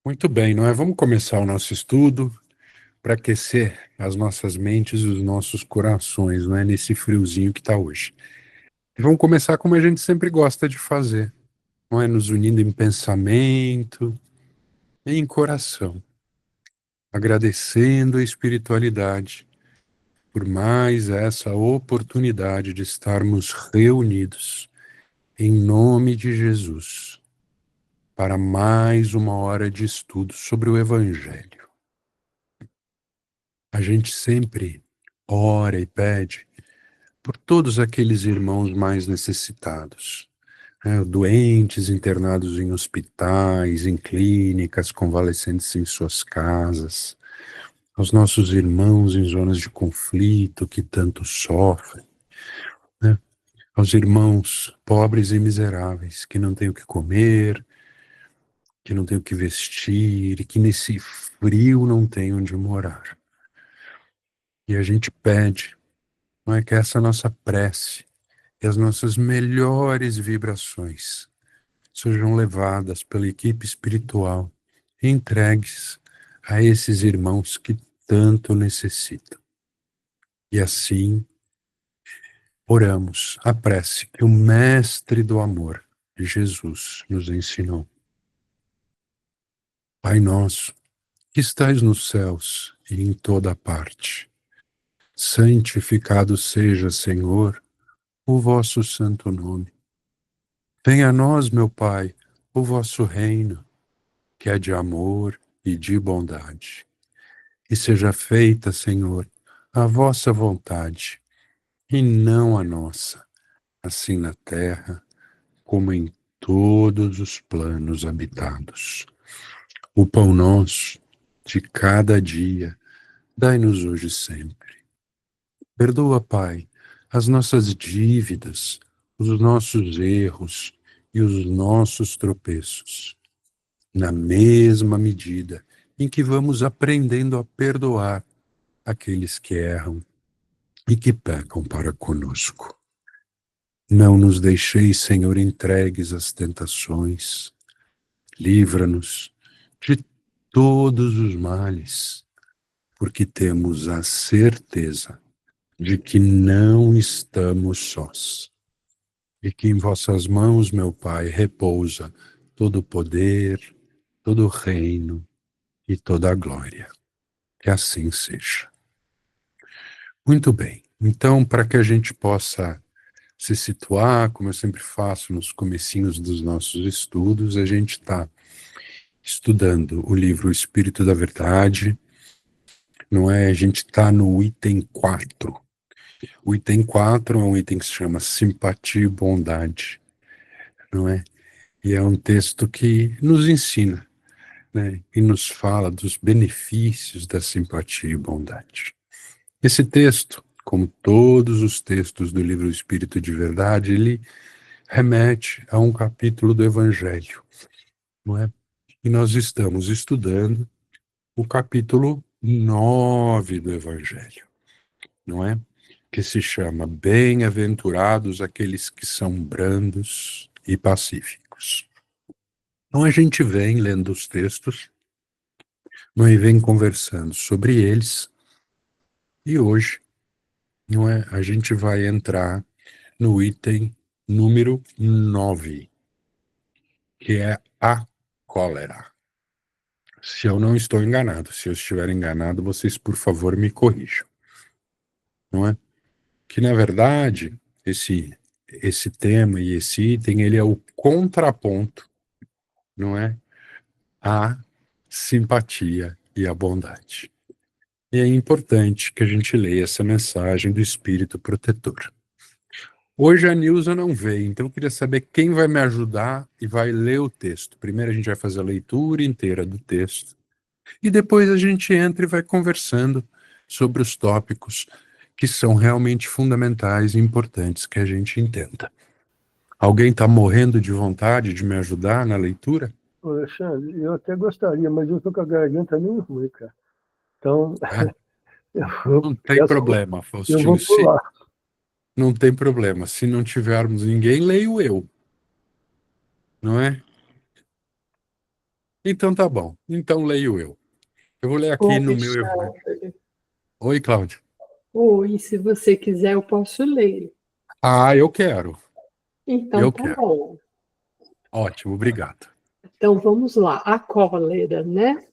Muito bem, não é? Vamos começar o nosso estudo para aquecer as nossas mentes e os nossos corações, não é? Nesse friozinho que está hoje. E vamos começar como a gente sempre gosta de fazer, não é? Nos unindo em pensamento e em coração, agradecendo a espiritualidade por mais essa oportunidade de estarmos reunidos em nome de Jesus para mais uma hora de estudo sobre o Evangelho. A gente sempre ora e pede por todos aqueles irmãos mais necessitados, né? Doentes internados em hospitais, em clínicas, convalescentes em suas casas, aos nossos irmãos em zonas de conflito que tanto sofrem, né? Aos irmãos pobres e miseráveis que não têm o que comer, que não têm o que vestir e que nesse frio não têm onde morar. E a gente pede, não é, que essa nossa prece e as nossas melhores vibrações sejam levadas pela equipe espiritual e entregues a esses irmãos que tanto necessitam. E assim, oramos a prece que o Mestre do Amor, Jesus, nos ensinou. Pai nosso, que estais nos céus e em toda parte, santificado seja, Senhor, o vosso santo nome. Venha a nós, meu Pai, o vosso reino, que é de amor e de bondade. E seja feita, Senhor, a vossa vontade, e não a nossa, assim na terra como em todos os planos habitados. O pão nosso de cada dia, dai-nos hoje sempre. Perdoa, Pai, as nossas dívidas, os nossos erros e os nossos tropeços, na mesma medida em que vamos aprendendo a perdoar aqueles que erram e que pecam para conosco. Não nos deixeis, Senhor, entregues às tentações. Livra-nos de todos os males, porque temos a certeza de que não estamos sós, e que em vossas mãos, meu Pai, repousa todo o poder, todo o reino e toda a glória. Que assim seja. Muito bem. Então, para que a gente possa se situar, como eu sempre faço nos comecinhos dos nossos estudos, a gente está estudando o livro O Espírito da Verdade, não é? A gente está no item 4. O item 4 é um item que se chama Simpatia e Bondade, não é? E é um texto que nos ensina, né? E nos fala dos benefícios da simpatia e bondade. Esse texto, como todos os textos do livro Espírito de Verdade, ele remete a um capítulo do Evangelho, não é? E nós estamos estudando o capítulo 9 do Evangelho, não é? Que se chama Bem-aventurados aqueles que são brandos e pacíficos. Então a gente vem lendo os textos, não é? E vem conversando sobre eles, e hoje, não é? A gente vai entrar no item número 9, que é a cólera. Se eu não estou enganado, se eu estiver enganado, vocês, por favor, me corrijam, não é? Que, na verdade, esse tema e esse item, ele é o contraponto, não é? À simpatia e à bondade. E é importante que a gente leia essa mensagem do Espírito Protetor. Hoje a Nilza não veio, então eu queria saber quem vai me ajudar e vai ler o texto. Primeiro a gente vai fazer a leitura inteira do texto e depois a gente entra e vai conversando sobre os tópicos que são realmente fundamentais e importantes que a gente entenda. Alguém está morrendo de vontade de me ajudar na leitura? Ô, Alexandre, eu até gostaria, mas eu tô com a garganta meio ruim, cara. Então, É, eu não tem peço, problema, eu Faustino. vou pular. Não tem problema. Se não tivermos ninguém, leio eu, não é? Então tá bom. Então leio eu. Eu vou ler aqui Ô, no meu. Alexandre. Oi, Cláudia. Oi, se você quiser, eu posso ler. Ah, eu quero. Então Eu tá quero. bom. Ótimo, obrigado. Então vamos lá. A cólera, né?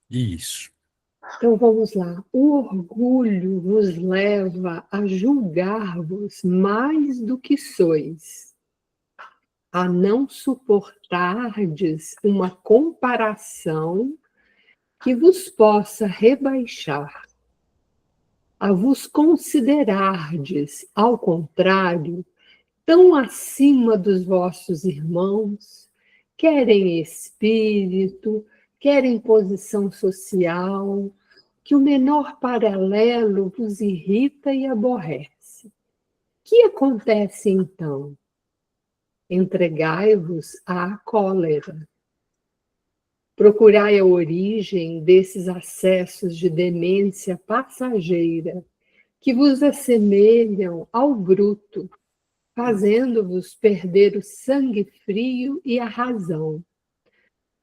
Isso. Então vamos lá. O orgulho vos leva a julgar-vos mais do que sois, a não suportardes uma comparação que vos possa rebaixar, a vos considerardes, ao contrário, tão acima dos vossos irmãos, quer em espírito, quer em posição social, que o menor paralelo vos irrita e aborrece. Que acontece então? Entregai-vos à cólera. Procurai a origem desses acessos de demência passageira que vos assemelham ao bruto, fazendo-vos perder o sangue frio e a razão.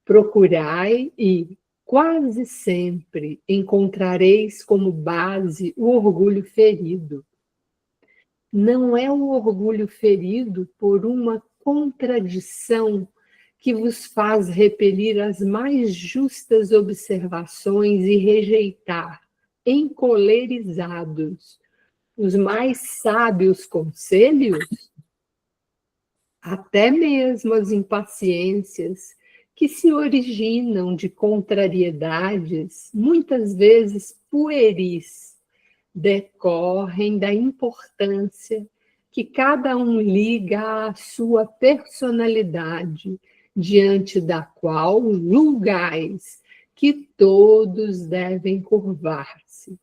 Procurai e, quase sempre, encontrareis como base o orgulho ferido. Não é o orgulho ferido por uma contradição que vos faz repelir as mais justas observações e rejeitar, encolerizados, os mais sábios conselhos? Até mesmo as impaciências, que se originam de contrariedades, muitas vezes pueris, decorrem da importância que cada um liga à sua personalidade, diante da qual julgais que todos devem curvar-se.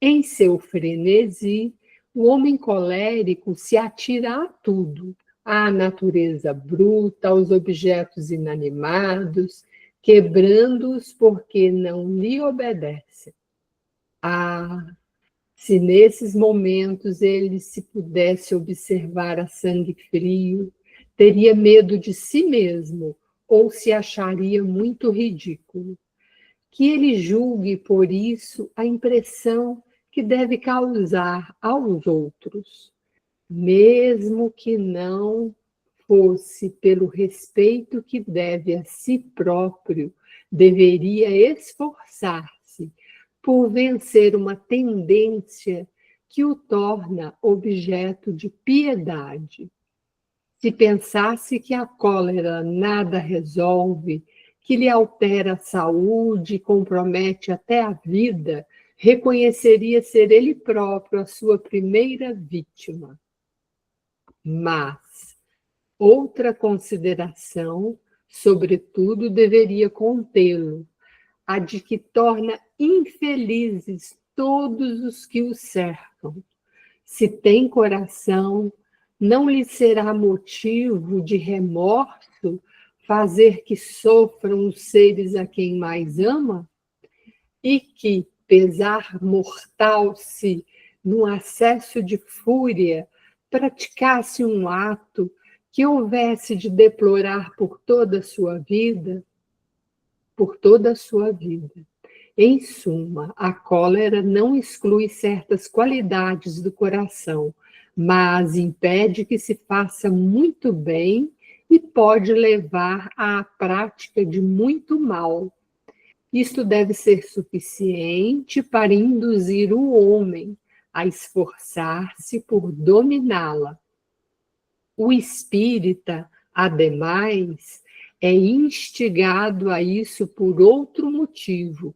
Em seu frenesi, o homem colérico se atira a tudo, à natureza bruta, aos objetos inanimados, quebrando-os porque não lhe obedecem. Ah, se nesses momentos ele se pudesse observar a sangue frio, teria medo de si mesmo ou se acharia muito ridículo. Que ele julgue por isso a impressão que deve causar aos outros, mesmo que não fosse pelo respeito que deve a si próprio, deveria esforçar-se por vencer uma tendência que o torna objeto de piedade. Se pensasse que a cólera nada resolve, que lhe altera a saúde, compromete até a vida, reconheceria ser ele próprio a sua primeira vítima. Mas outra consideração, sobretudo, deveria contê-lo, a de que torna infelizes todos os que o cercam. Se tem coração, não lhe será motivo de remorso fazer que sofram os seres a quem mais ama? E que pesar mortal se, num acesso de fúria, praticasse um ato que houvesse de deplorar por toda a sua vida? Por toda a sua vida. Em suma, a cólera não exclui certas qualidades do coração, mas impede que se faça muito bem e pode levar à prática de muito mal. Isto deve ser suficiente para induzir o homem a esforçar-se por dominá-la. O espírita, ademais, é instigado a isso por outro motivo,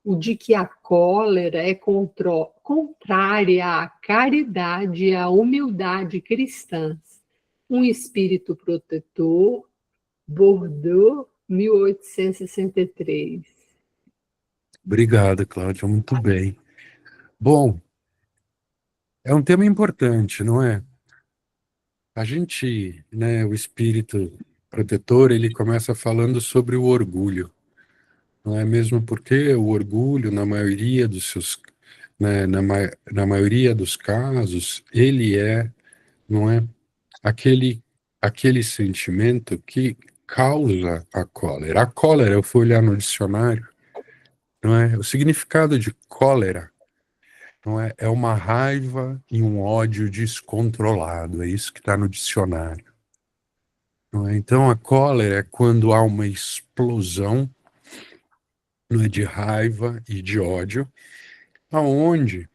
o de que a cólera é contrária à caridade e à humildade cristãs. Um espírito protetor, Bordeaux, 1863. Obrigado, Cláudia. Muito bem. Bom, é um tema importante, não é? A gente, né, o espírito protetor, ele começa falando sobre o orgulho, não é mesmo? Porque o orgulho, na maioria dos seus, né, na maioria dos casos, ele é, não é, aquele sentimento que causa a cólera. A cólera, eu fui olhar no dicionário, não é? O significado de cólera, não é? É uma raiva e um ódio descontrolado. É isso que está no dicionário. Não é? Então, a cólera é quando há uma explosão, não é, de raiva e de ódio, aonde,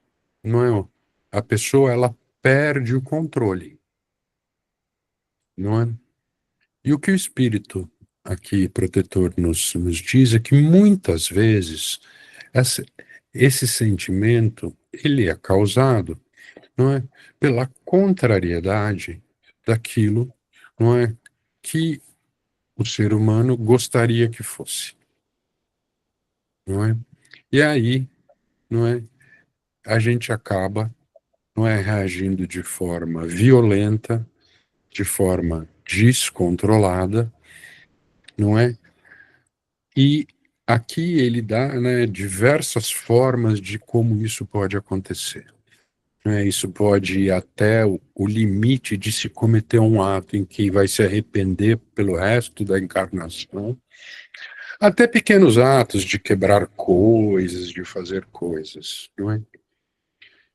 não é, a pessoa ela perde o controle, não é? E o que o espírito aqui protetor nos diz é que muitas vezes essa, esse sentimento ele é causado, não é, pela contrariedade daquilo, não é, que o ser humano gostaria que fosse, não é? E aí, não é, a gente acaba, não é, reagindo de forma violenta, de forma descontrolada, não é? E aqui ele dá, né, diversas formas de como isso pode acontecer. Né? Isso pode ir até o limite de se cometer um ato em que vai se arrepender pelo resto da encarnação, até pequenos atos de quebrar coisas, de fazer coisas. Não é?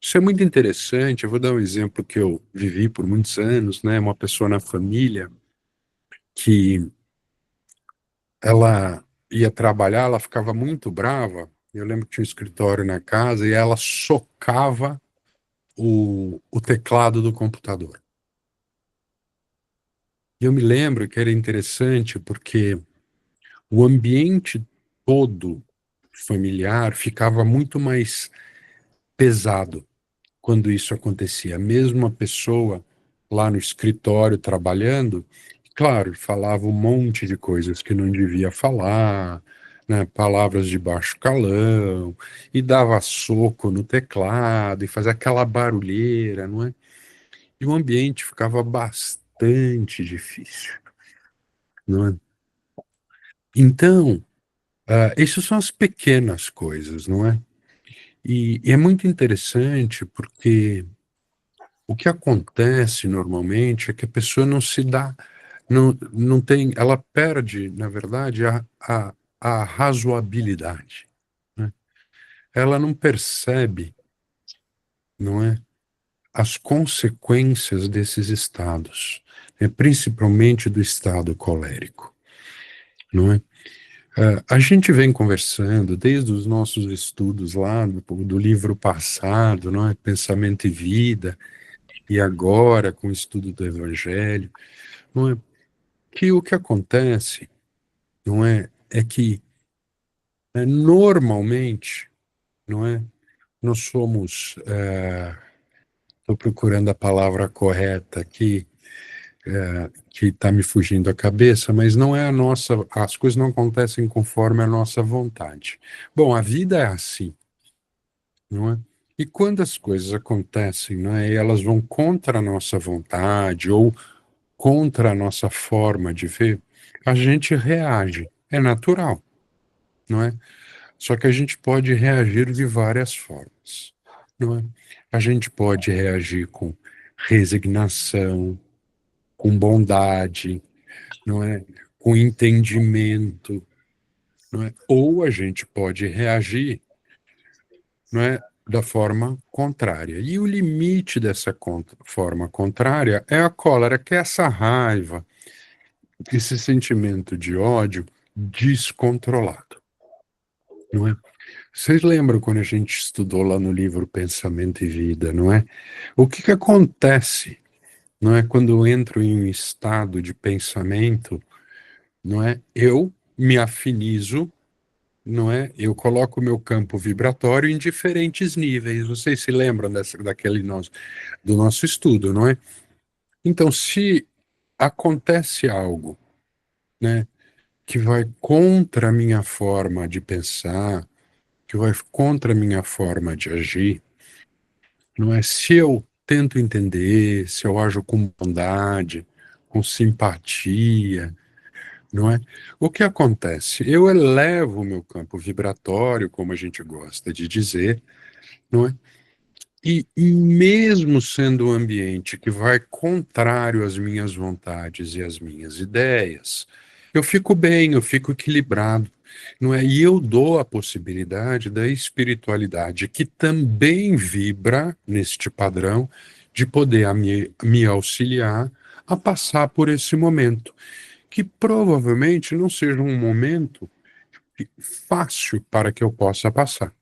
Isso é muito interessante. Eu vou dar um exemplo que eu vivi por muitos anos, né? Uma pessoa na família que ela ia trabalhar, ela ficava muito brava. Eu lembro que tinha um escritório na casa e ela socava o teclado do computador. E eu me lembro que era interessante porque o ambiente todo familiar ficava muito mais pesado quando isso acontecia. Mesmo a pessoa lá no escritório trabalhando, claro, falava um monte de coisas que não devia falar, né, palavras de baixo calão, e dava soco no teclado, e fazia aquela barulheira, não é? E o ambiente ficava bastante difícil, não é? Então, essas são as pequenas coisas, não é? E é muito interessante porque o que acontece normalmente é que a pessoa não se dá, não tem, ela perde, na verdade, a razoabilidade, né? Ela não percebe, não é, as consequências desses estados, né, principalmente do estado colérico, não é? A gente vem conversando desde os nossos estudos lá do livro passado, não é? Pensamento e Vida, e agora com o estudo do Evangelho, não é? Que o que acontece, não é, é que normalmente, não é, nós somos, estou procurando a palavra correta aqui, que está me fugindo a cabeça, mas não é a nossa, as coisas não acontecem conforme a nossa vontade. Bom, a vida é assim, não é? E quando as coisas acontecem, não é, e elas vão contra a nossa vontade ou contra a nossa forma de ver, a gente reage. É natural, não é? Só que a gente pode reagir de várias formas, não é? A gente pode reagir com resignação, com bondade, não é? Com entendimento, não é? Ou a gente pode reagir, não é? Da forma contrária. E o limite dessa forma contrária é a cólera, que é essa raiva, esse sentimento de ódio descontrolado, não é? Vocês lembram quando a gente estudou lá no livro Pensamento e Vida, não é? O que que acontece, não é, quando eu entro em um estado de pensamento, não é? Eu me afinizo, não é? Eu coloco o meu campo vibratório em diferentes níveis. Vocês se lembram do nosso estudo, não é? Então, se acontece algo, né, que vai contra a minha forma de pensar, que vai contra a minha forma de agir, não é? Se eu tento entender, se eu ajo com bondade, com simpatia, não é? O que acontece? Eu elevo o meu campo vibratório, como a gente gosta de dizer, não é? E mesmo sendo um ambiente que vai contrário às minhas vontades e às minhas ideias, eu fico bem, eu fico equilibrado, não é? E eu dou a possibilidade da espiritualidade, que também vibra neste padrão, de poder me auxiliar a passar por esse momento, que provavelmente não seja um momento fácil para que eu possa passar.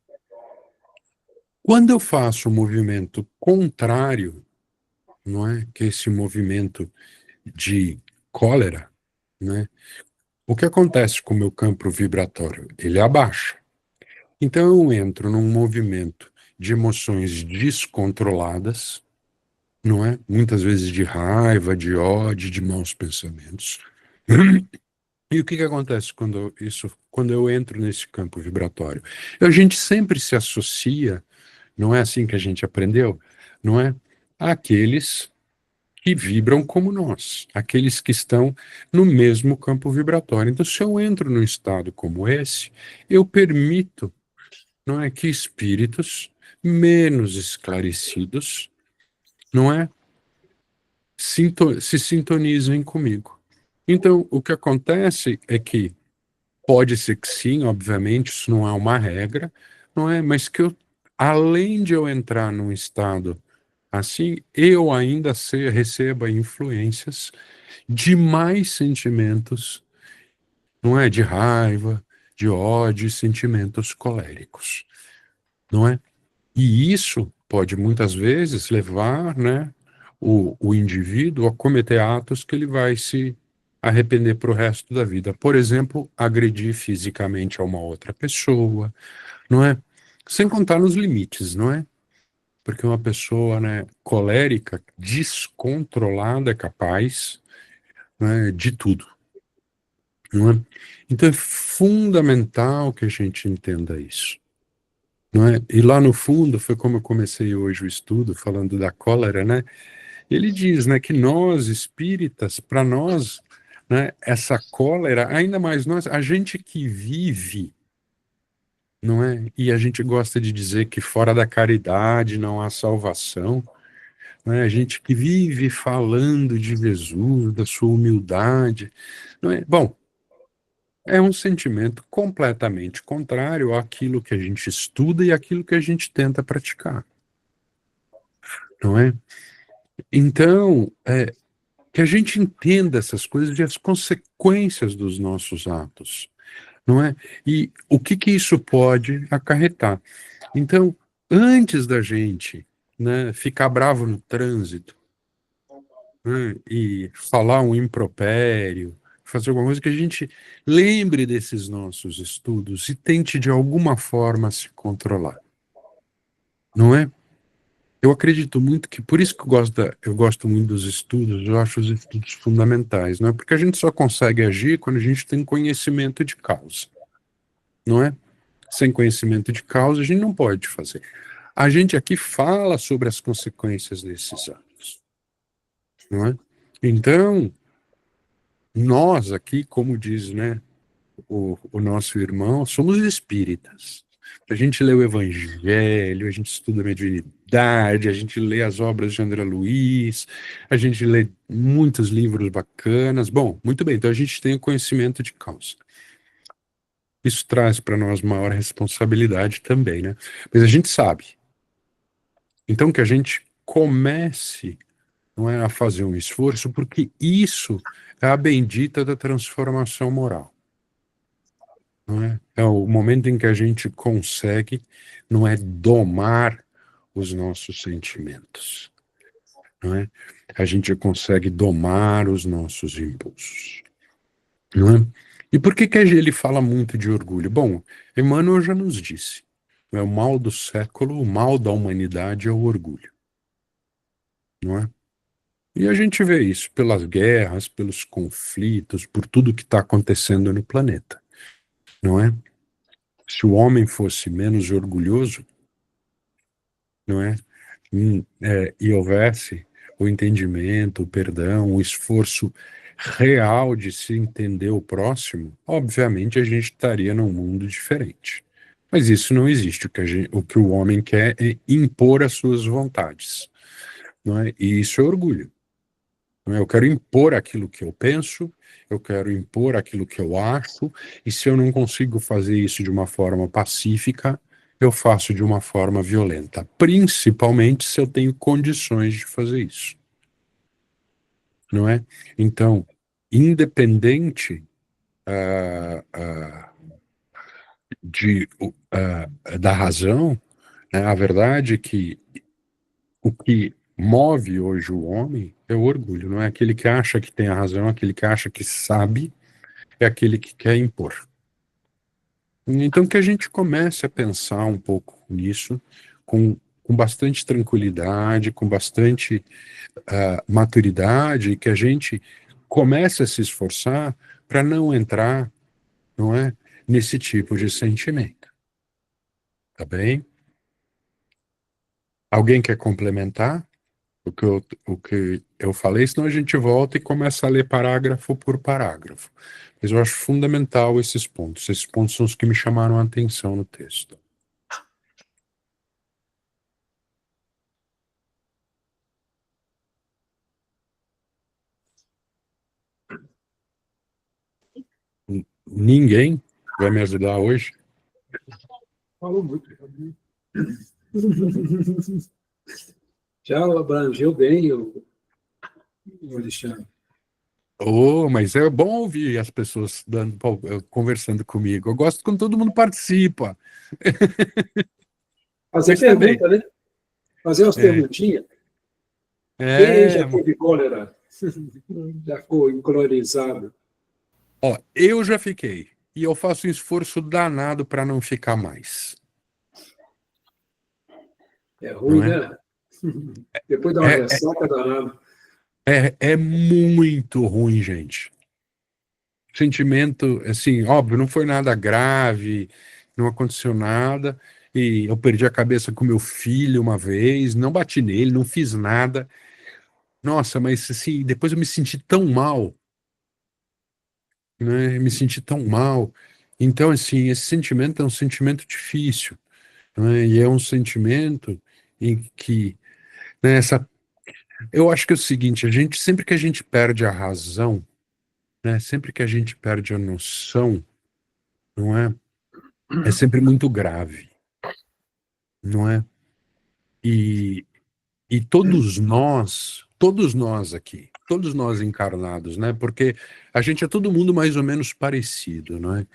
Quando eu faço o movimento contrário, não é? Que é esse movimento de cólera, né? O que acontece com o meu campo vibratório? Ele abaixa. Então eu entro num movimento de emoções descontroladas, não é? Muitas vezes de raiva, de ódio, de maus pensamentos. E o que que acontece quando eu entro nesse campo vibratório? A gente sempre se associa, não é assim que a gente aprendeu, não é? Àqueles que vibram como nós, aqueles que estão no mesmo campo vibratório. Então, se eu entro num estado como esse, eu permito, não é, que espíritos menos esclarecidos, não é, se sintonizem comigo. Então, o que acontece é que pode ser que sim, obviamente, isso não é uma regra, não é, mas que eu, além de eu entrar num estado assim, eu ainda receba influências de mais sentimentos, não é? De raiva, de ódio, sentimentos coléricos, não é? E isso pode muitas vezes levar, né, o indivíduo a cometer atos que ele vai se arrepender para o resto da vida. Por exemplo, agredir fisicamente a uma outra pessoa, não é? Sem contar nos limites, não é? Porque uma pessoa, né, colérica, descontrolada, é capaz, né, de tudo, não é? Então é fundamental que a gente entenda isso, não é? E lá no fundo, foi como eu comecei hoje o estudo, falando da cólera, né? Ele diz, né, que nós, espíritas, para nós, né, essa cólera, ainda mais nós, a gente que vive, não é? E a gente gosta de dizer que fora da caridade não há salvação, né? A gente que vive falando de Jesus, da sua humildade, não é? Bom, é um sentimento completamente contrário àquilo que a gente estuda e àquilo que a gente tenta praticar, não é? Então, que a gente entenda essas coisas e as consequências dos nossos atos, não é? E o que que isso pode acarretar. Então, antes da gente, né, ficar bravo no trânsito, né, e falar um impropério, fazer alguma coisa, que a gente lembre desses nossos estudos e tente de alguma forma se controlar, não é? Eu acredito muito que, por isso que eu gosto muito dos estudos, eu acho os estudos fundamentais, não é? Porque a gente só consegue agir quando a gente tem conhecimento de causa, não é? Sem conhecimento de causa, a gente não pode fazer. A gente aqui fala sobre as consequências desses atos, não é? Então, nós aqui, como diz, né, o nosso irmão, somos espíritas. A gente lê o Evangelho, a gente estuda a mediunidade, a gente lê as obras de André Luiz, a gente lê muitos livros bacanas. Bom, muito bem, então a gente tem o conhecimento de causa. Isso traz para nós maior responsabilidade também, né? Mas a gente sabe. Então que a gente comece, não é, a fazer um esforço, porque isso é a bendita da transformação moral. Não é? É o momento em que a gente consegue, não é, domar os nossos sentimentos, não é? A gente consegue domar os nossos impulsos, não é? E por que que ele fala muito de orgulho? Bom, Emmanuel já nos disse, é o mal do século, o mal da humanidade é o orgulho, não é? E a gente vê isso pelas guerras, pelos conflitos, por tudo que está acontecendo no planeta, não é? Se o homem fosse menos orgulhoso, não é? E houvesse o entendimento, o perdão, o esforço real de se entender o próximo, obviamente a gente estaria num mundo diferente. Mas isso não existe. O que o homem quer é impor as suas vontades, não é? E isso é orgulho. Não é? Eu quero impor aquilo que eu penso, eu quero impor aquilo que eu acho, e se eu não consigo fazer isso de uma forma pacífica, eu faço de uma forma violenta, principalmente se eu tenho condições de fazer isso, não é? Então, independente da razão, né, a verdade é que o que move hoje o homem é o orgulho, não é aquele que acha que tem a razão, aquele que acha que sabe, é aquele que quer impor. Então, que a gente comece a pensar um pouco nisso, com bastante tranquilidade, com bastante maturidade, que a gente comece a se esforçar para não entrar, não é, nesse tipo de sentimento. Tá bem? Alguém quer complementar o que eu falei? Senão a gente volta e começa a ler parágrafo por parágrafo. Mas eu acho fundamental esses pontos. Esses pontos são os que me chamaram a atenção no texto. Ninguém vai me ajudar hoje? Falou muito. Já abrangeu bem o Alexandre. Oh, mas é bom ouvir as pessoas conversando comigo. Eu gosto quando todo mundo participa. Fazer Mas também. pergunta, né? Fazer umas perguntinhas. Quem aí já teve cólera? Já ficou encolorizado? Ó, eu já fiquei. E eu faço um esforço danado para não ficar mais. É ruim, Não é? né? Depois dá uma ressaca danada. É muito ruim, gente. Sentimento, assim, óbvio, não foi nada grave, não aconteceu nada. E eu perdi a cabeça com meu filho uma vez, não bati nele, não fiz nada. Nossa, mas assim, depois eu me senti tão mal, né? Me senti tão mal. Então, assim, esse sentimento é um sentimento difícil, né? E é um sentimento em que, né, eu acho que é o seguinte, sempre que a gente perde a razão, né, sempre que a gente perde a noção, não é? É sempre muito grave, não é? E, e todos nós aqui, todos nós encarnados, né? Porque a gente é todo mundo mais ou menos parecido, não é?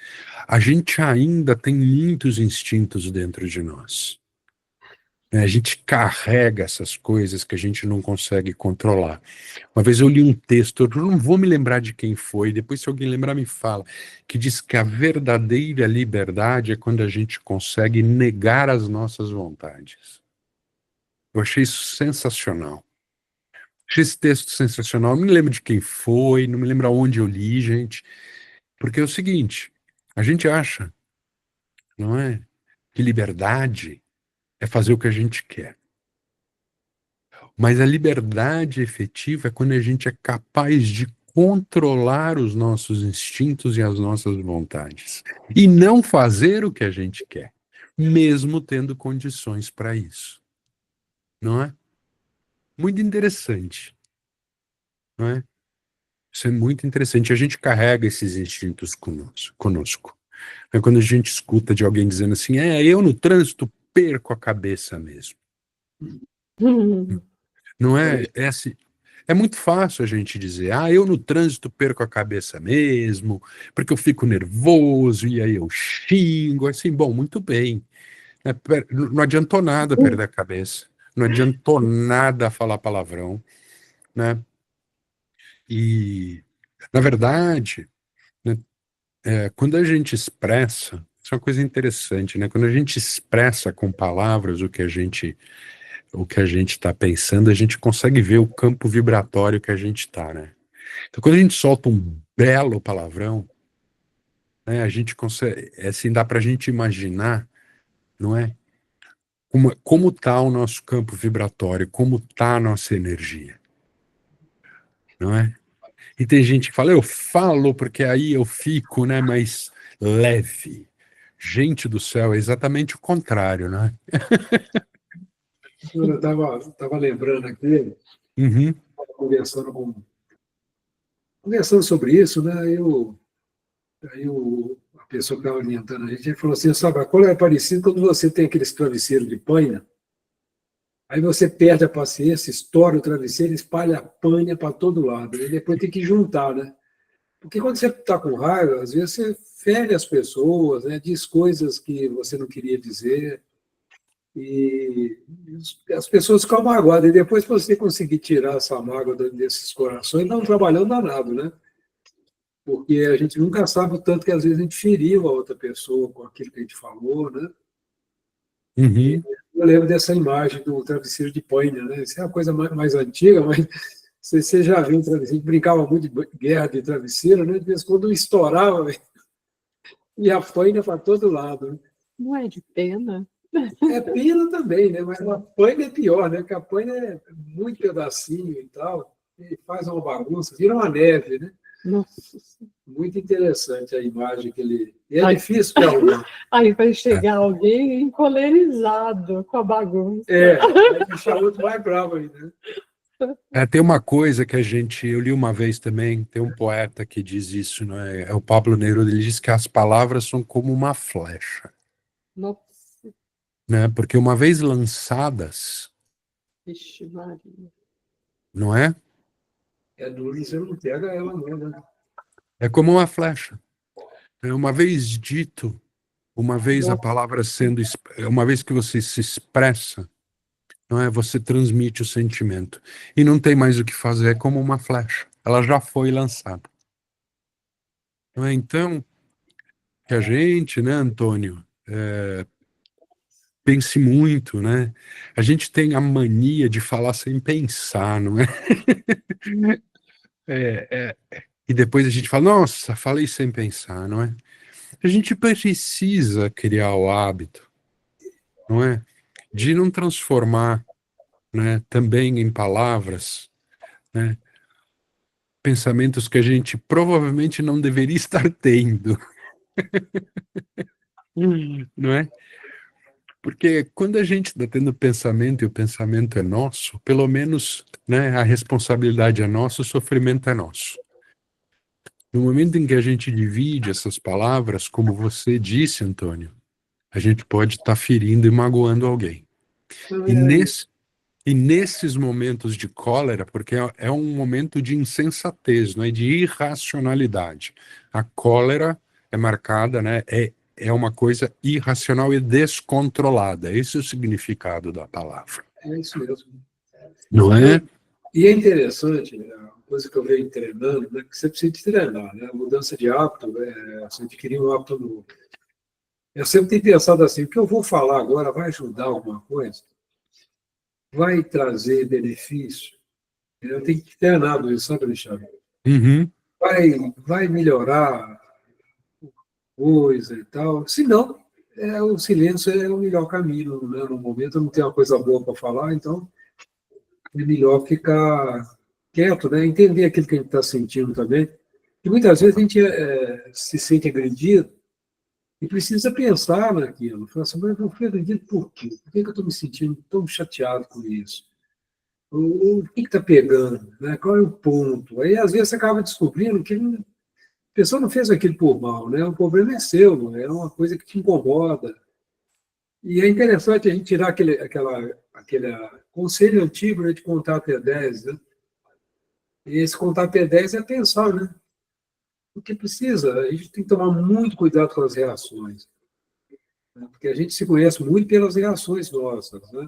A gente ainda tem muitos instintos dentro de nós. Né? A gente carrega essas coisas que a gente não consegue controlar. Uma vez eu li um texto, eu não vou me lembrar de quem foi, depois se alguém lembrar me fala, que diz que a verdadeira liberdade é quando a gente consegue negar as nossas vontades. Eu achei isso sensacional. Achei esse texto sensacional. Não me lembro de quem foi, não me lembro aonde eu li, gente. Porque é o seguinte, a gente acha, não é, que liberdade é fazer o que a gente quer. Mas a liberdade efetiva é quando a gente é capaz de controlar os nossos instintos e as nossas vontades. E não fazer o que a gente quer, mesmo tendo condições para isso. Não é? Muito interessante. Não é? Isso é muito interessante. A gente carrega esses instintos conosco. É quando a gente escuta de alguém dizendo assim, eu no trânsito perco a cabeça mesmo. Não é? É assim, é muito fácil a gente dizer, eu no trânsito perco a cabeça mesmo, porque eu fico nervoso e aí eu xingo, assim, bom, muito bem. Né? Não adiantou nada perder a cabeça, não adiantou nada falar palavrão, né? E, na verdade, né, quando a gente expressa, isso é uma coisa interessante, né? Quando a gente expressa com palavras o que a gente está pensando, a gente consegue ver o campo vibratório que a gente está, né? Então, quando a gente solta um belo palavrão, né, a gente consegue, assim, dá para a gente imaginar, não é? Como tá o nosso campo vibratório, como tá a nossa energia, não é? E tem gente que fala, eu falo porque aí eu fico, né, mais leve. Gente do céu, é exatamente o contrário, né? Eu estava lembrando aqui, Uhum, conversando com conversando sobre isso, né, a pessoa que estava orientando a gente, ele falou assim, sabe, a cólera é parecida quando você tem aqueles travesseiros de panha, aí você perde a paciência, estoura o travesseiro, espalha a panha para todo lado, e depois tem que juntar, né? Porque quando você está com raiva, às vezes você fere as pessoas, né, diz coisas que você não queria dizer, e as pessoas ficam magoadas, e depois que você conseguir tirar essa mágoa desses corações, dá um trabalhão danado, né? Porque a gente nunca sabe o tanto que às vezes a gente feriu a outra pessoa com aquilo que a gente falou, né? Uhum. Eu lembro dessa imagem do travesseiro de paina, né? Isso é uma coisa mais antiga, mas você já viu um travesseiro, a gente brincava muito de guerra de travesseiro, né? De vez em quando estourava, e a paina para todo lado, né? Não é de pena? É pena também, né? Mas a paina é pior, né? Porque a paina é muito pedacinho e tal, e faz uma bagunça, vira uma neve, né? Nossa. Muito interessante a imagem que ele... E é difícil de arrumar. Aí vai chegar alguém encolerizado com a bagunça. Vai deixar outro mais bravo ainda. Tem uma coisa que eu li uma vez também, tem um poeta que diz isso, né? É o Pablo Neruda, ele diz que as palavras são como uma flecha, Nossa. né? Porque uma vez lançadas, Vixe, Maria. não é? É duro, você não pega ela não, né? É como uma flecha. Uma vez dito, uma vez a palavra uma vez que você se expressa, não é? Você transmite o sentimento. E não tem mais o que fazer, é como uma flecha. Ela já foi lançada. Não é? Então, que a gente, né, Antônio, pense muito, né? A gente tem a mania de falar sem pensar, não é? E depois a gente fala, nossa, falei sem pensar, não é? A gente precisa criar o hábito, não é? De não transformar, né, também em palavras, né, pensamentos que a gente provavelmente não deveria estar tendo, não é? Porque quando a gente está tendo pensamento e o pensamento é nosso, pelo menos, né, a responsabilidade é nossa, o sofrimento é nosso. No momento em que a gente divide essas palavras, como você disse, Antônio, a gente pode estar ferindo e magoando alguém. E nesses momentos de cólera, porque é um momento de insensatez, não é, de irracionalidade. A cólera é marcada, né, é uma coisa irracional e descontrolada. Esse é o significado da palavra. É isso mesmo. Não é? E é interessante, né, uma coisa que eu venho treinando, né, que você precisa de treinar, né? A mudança de hábito, você adquirir um hábito novo. Eu sempre tenho pensado assim, o que eu vou falar agora vai ajudar alguma coisa? Vai trazer benefício? Eu tenho que treinar isso, sabe, Alexandre? Uhum. Vai melhorar coisa e tal. Se não, o silêncio é o melhor caminho, né? No momento eu não tenho uma coisa boa para falar, então é melhor ficar quieto, né? Entender aquilo que a gente está sentindo também. E muitas vezes a gente se sente agredido e precisa pensar naquilo. Falar assim, mas eu fui agredido por quê? Por que eu estou me sentindo tão chateado com isso? O que está pegando? Né? Qual é o ponto? Aí, às vezes, você acaba descobrindo que a pessoa não fez aquilo por mal, né? O problema é seu, é uma coisa que te incomoda. E é interessante a gente tirar aquele conselho antigo, né, de contar até 10, né? E esse contar até 10 é pensar, né? Porque precisa, a gente tem que tomar muito cuidado com as reações. Né? Porque a gente se conhece muito pelas reações nossas, né?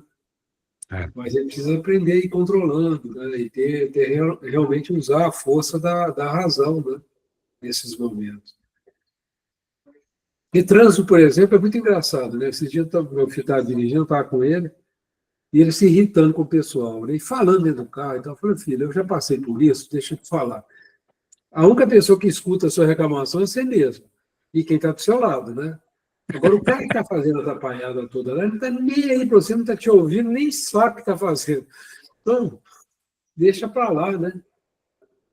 Mas a gente precisa aprender a ir controlando, né? E realmente usar a força da razão, né? Nesses momentos. E trânsito, por exemplo, é muito engraçado, né? Esses dias meu filho estava dirigindo, eu estava com ele, e ele se irritando com o pessoal, né? E falando dentro do carro. Então, eu falei, filho, eu já passei por isso, deixa eu te falar. A única pessoa que escuta a sua reclamação é você mesmo. E quem está do seu lado, né? Agora, o cara que está fazendo a atrapalhada toda lá, não está nem aí para você, não está te ouvindo, nem sabe o que está fazendo. Então, deixa para lá, né?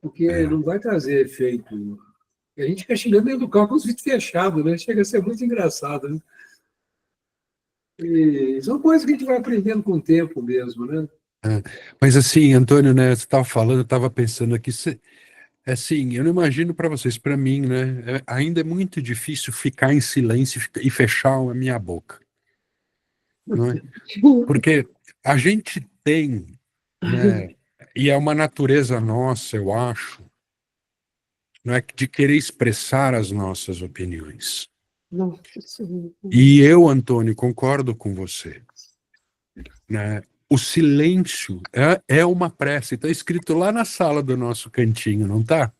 Porque não vai trazer efeito. E a gente fica chegando dentro do carro com os vidros fechados, né? Chega a ser muito engraçado, né? E são coisas que a gente vai aprendendo com o tempo mesmo, né? Mas assim, Antônio, né, você estava falando, eu estava pensando aqui, É assim, eu não imagino para vocês, para mim, né? Ainda é muito difícil ficar em silêncio e fechar a minha boca, não é? Porque a gente tem, né? E é uma natureza nossa, eu acho, não é, de querer expressar as nossas opiniões. Nossa Senhora. E eu, Antônio, concordo com você, né? O silêncio é uma prece. Está escrito lá na sala do nosso cantinho, não tá?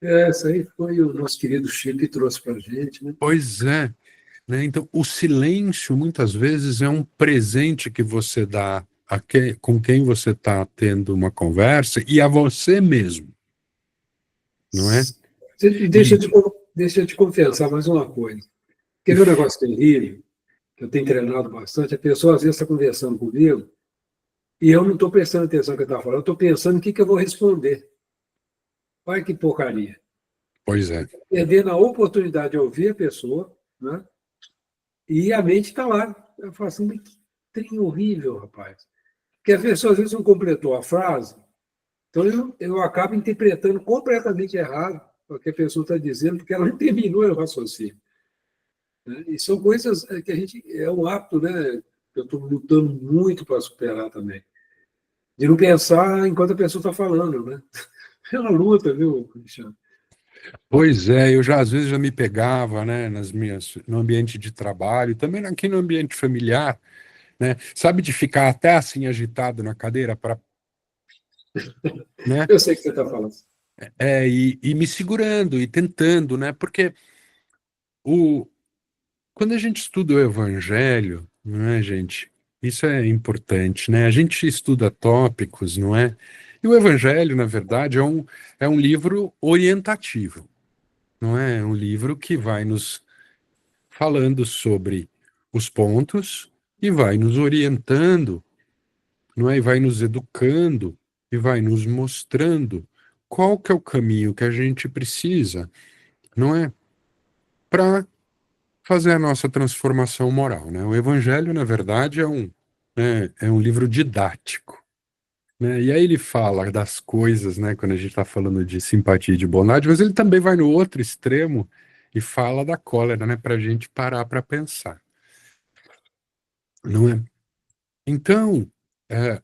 Essa aí foi o nosso querido Chico que trouxe para a gente, né? Pois é, né? Então, o silêncio, muitas vezes, é um presente que você dá com quem você está tendo uma conversa e a você mesmo, não é? Deixa eu E, deixa eu te confessar mais uma coisa. Quer ver um negócio terrível, que eu tenho treinado bastante? A pessoa, às vezes, está conversando comigo e eu não estou prestando atenção no que ele está falando, eu estou pensando o que eu vou responder. Olha que porcaria. pois é, Perdendo a oportunidade de ouvir a pessoa, né? E a mente está lá. Eu falo assim, mas que trem horrível, rapaz. Porque a pessoa, às vezes, não completou a frase, então eu acabo interpretando completamente errado o que a pessoa está dizendo, porque ela não terminou o raciocínio. Né? E são coisas que a gente. É um hábito, né? Que eu estou lutando muito para superar também. De não pensar enquanto a pessoa está falando, né? É uma luta, viu, Cristiano? pois é, eu já às vezes já me pegava, né, no ambiente de trabalho, também aqui no ambiente familiar, né, sabe, de ficar até assim agitado na cadeira para, né, Eu sei o que você está falando. e me segurando e tentando, né, porque o, quando a gente estuda o Evangelho, não é, gente? Isso é importante, né? A gente estuda tópicos, não é? E o Evangelho, na verdade, é um livro orientativo, não é? É um livro que vai nos falando sobre os pontos e vai nos orientando, não é? E vai nos educando e vai nos mostrando qual que é o caminho que a gente precisa, não é? Para fazer a nossa transformação moral, né? O Evangelho, na verdade, é um livro didático, né? E aí ele fala das coisas, né? Quando a gente está falando de simpatia e de bondade, mas ele também vai no outro extremo e fala da cólera, né? Para a gente parar para pensar, não é? Então, é,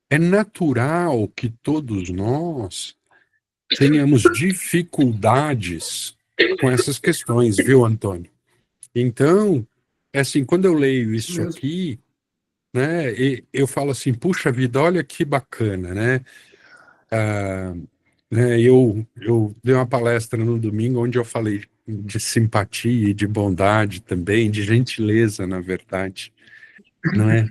é natural que todos nós tenhamos dificuldades com essas questões, viu, Antônio? Então, é assim, quando eu leio Isso isso mesmo. aqui, né? E eu falo assim, puxa vida, olha que bacana, né? Ah, né, eu dei uma palestra no domingo onde eu falei de simpatia e de bondade também, de gentileza, na verdade, não é?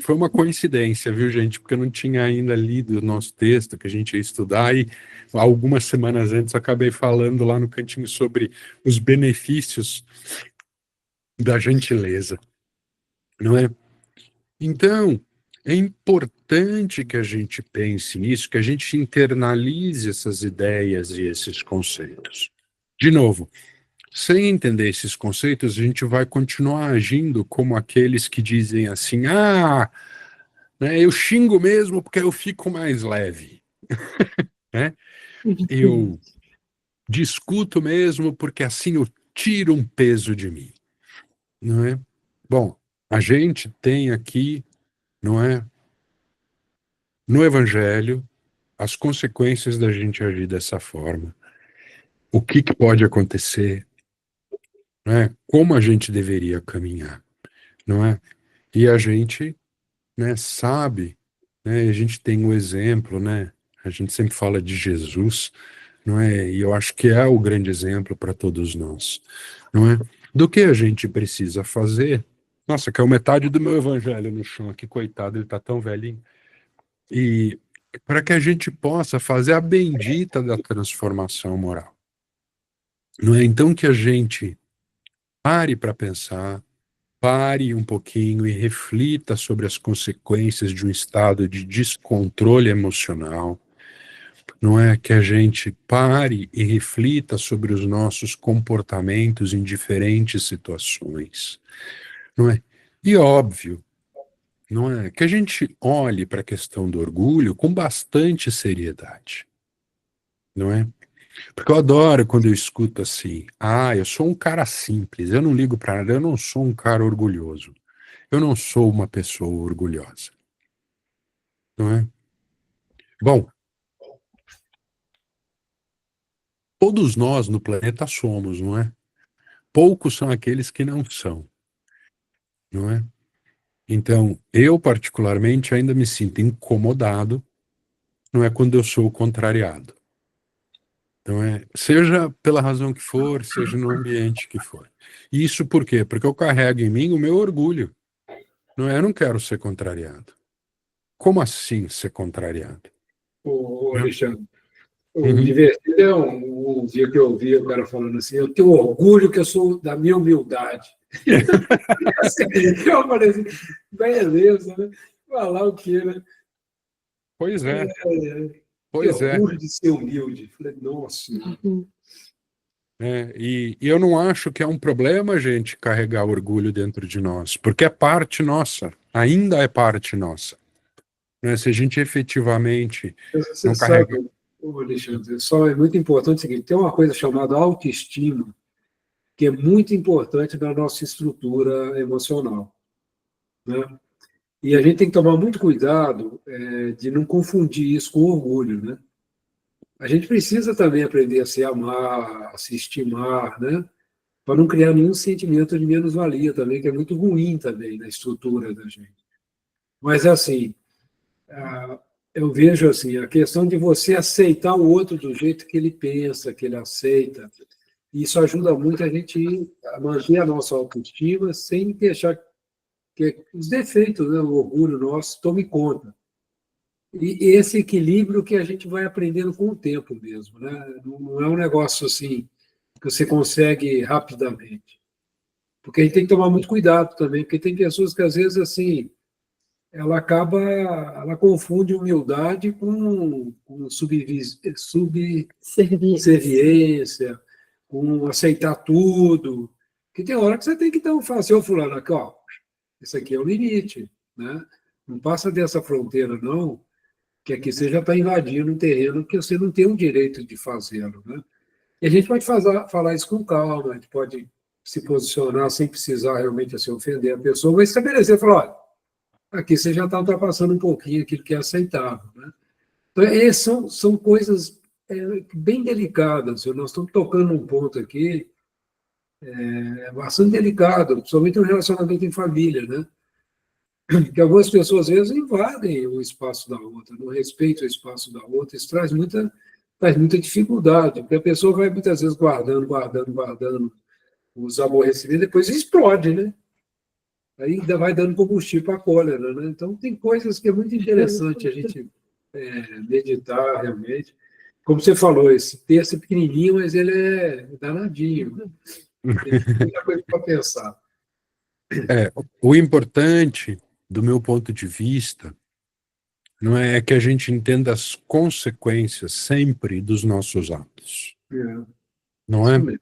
Foi uma coincidência, viu, gente? Porque eu não tinha ainda lido o nosso texto que a gente ia estudar e algumas semanas antes eu acabei falando lá no cantinho sobre os benefícios da gentileza, não é? Então, é importante que a gente pense nisso, que a gente internalize essas ideias e esses conceitos. De novo, sem entender esses conceitos, a gente vai continuar agindo como aqueles que dizem assim: ah, né, eu xingo mesmo porque eu fico mais leve, né? Eu discuto mesmo porque assim eu tiro um peso de mim, não é? Bom, a gente tem aqui, não é, no Evangelho, as consequências da gente agir dessa forma, o que que pode acontecer, né? Como a gente deveria caminhar, não é? E a gente, né, sabe, né? A gente tem o exemplo, né? A gente sempre fala de Jesus, não é? E eu acho que é o grande exemplo para todos nós, não é? Do que a gente precisa fazer. Nossa, caiu metade do meu evangelho no chão aqui, coitado, ele tá tão velhinho. E para que a gente possa fazer a bendita da transformação moral. Não é então que a gente pare para pensar, pare um pouquinho e reflita sobre as consequências de um estado de descontrole emocional. Não é que a gente pare e reflita sobre os nossos comportamentos em diferentes situações. Não é? E óbvio, não é? Que a gente olhe para a questão do orgulho com bastante seriedade. não é? Porque eu adoro quando eu escuto assim, eu sou um cara simples, eu não ligo para nada, eu não sou um cara orgulhoso, eu não sou uma pessoa orgulhosa, não é? Bom, todos nós no planeta somos, não é? Poucos são aqueles que não são, não é? Então, eu particularmente ainda me sinto incomodado, não é, quando eu sou contrariado. Então, seja pela razão que for, seja no ambiente que for. E isso por quê? Porque eu carrego em mim o meu orgulho. Não é? Eu não quero ser contrariado. Como assim ser contrariado? Ô, Né? Alexandre, o Uhum. divertido é um dia que eu ouvi o cara falando assim, eu tenho orgulho que eu sou da minha humildade. Eu falei assim, beleza, né? Falar o quê, né? Pois é, Que pois é. orgulho de ser humilde. Falei, nossa. E eu não acho que é um problema a gente carregar orgulho dentro de nós, porque é parte nossa, ainda é parte nossa. Né? Se a gente efetivamente Você não carrega. sabe, ô, Alexandre, só é muito importante o seguinte, tem uma coisa chamada autoestima, que é muito importante na nossa estrutura emocional, né? E a gente tem que tomar muito cuidado de não confundir isso com orgulho, né? A gente precisa também aprender a se amar, a se estimar, né? Para não criar nenhum sentimento de menos-valia também, que é muito ruim também na estrutura da gente. Mas, assim, eu vejo assim, a questão de você aceitar o outro do jeito que ele pensa, que ele aceita, isso ajuda muito a gente a manter a nossa autoestima sem deixar que os defeitos, né, o orgulho nosso, tome conta. E esse equilíbrio que a gente vai aprendendo com o tempo mesmo, né? Não é um negócio assim que você consegue rapidamente. Porque a gente tem que tomar muito cuidado também, porque tem pessoas que às vezes assim, ela confunde humildade com subserviência, com aceitar tudo. Que tem hora que você tem que dar falar assim, ô fulano, aqui, ó, esse aqui é o limite, né? Não passa dessa fronteira, não, que aqui você já está invadindo um terreno que você não tem o direito de fazê-lo, né? E a gente pode falar isso com calma, a gente pode se posicionar sem precisar realmente assim, ofender a pessoa, mas estabelecer, falar, olha, aqui você já está ultrapassando um pouquinho aquilo que é aceitável, né? Então, são coisas bem delicadas. Nós estamos tocando um ponto aqui bastante delicado, principalmente no relacionamento em família, né? Que algumas pessoas, às vezes, invadem o espaço da outra, não respeitam o espaço da outra. Isso traz muita dificuldade, porque a pessoa vai, muitas vezes, guardando os aborrecimentos, depois explode, né? Aí ainda vai dando combustível para a cólera, né? Então, tem coisas que é muito interessante a gente meditar realmente. Como você falou, esse texto é pequenininho, mas ele é danadinho, né? Tem muita coisa para pensar. O importante, do meu ponto de vista, não é que a gente entenda as consequências sempre dos nossos atos, É, não isso é? mesmo.